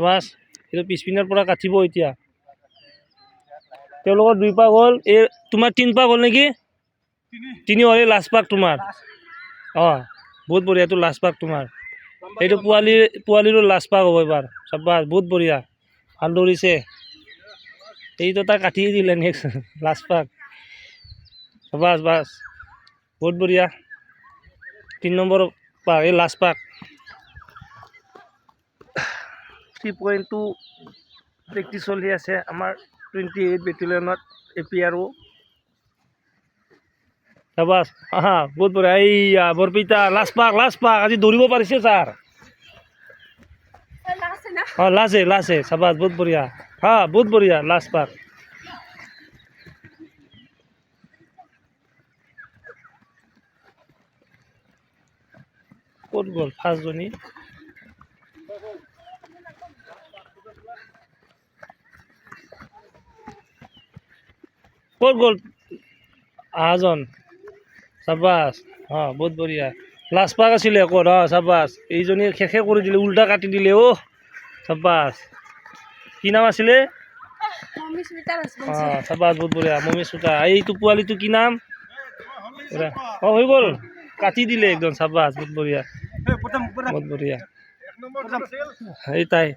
bus এইটো পিছপিনৰ পৰা কাটিব এতিয়া তেওঁলোকৰ 2 পাক হ'ল এই তোমাৰ 3 পাক হ'ল নেকি 3 হ'ল এই লাষ্ট পাক তোমাৰ অঁ বহুত বঢ়িয়া এইটো লাষ্ট পাক তোমাৰ এইটো পোৱালিৰো লাষ্ট পাক হ'ব এবাৰ চাবাছ বহুত বঢ়িয়া ভাল দৌৰিছে এইটো তাক কাটিয়ে দিলে নেক্সট লাষ্ট পাক বাছ বাছ বহুত বঢ়িয়া 3 নম্বৰ পাক এই লাষ্ট পাক 3.2 প্ৰেক্টিচ চলি আছে আমাৰ 28 বেটেলিয়নত APRO চাবাছ বহুত বঢ়িয়া এইয়া বৰপিতা লাষ্ট পাক আজি দৌৰিব পাৰিছে ছাৰ অঁ লাছে চাবাছ বহুত বঢ়িয়া বহুত বঢ়িয়া লাষ্ট পাক ক'ত গ'ল ফাৰ্ষ্টজনী ক'ত গ'ল আহাজন চাবাছ বহুত বঢ়িয়া লাষ্ট পাক আছিলে ক'ত চাবাছ এইজনী শেষে কৰি দিলে উল্টা কাটি দিলে চাবাছ কি নাম আছিলে চাবাছ বহুত বঢ়িয়া মমিস্মিতা এইটো পোৱালিটো কি নাম হৈ গ'ল কাটি দিলে একদম চাবাছ বহুত বঢ়িয়া এই তাই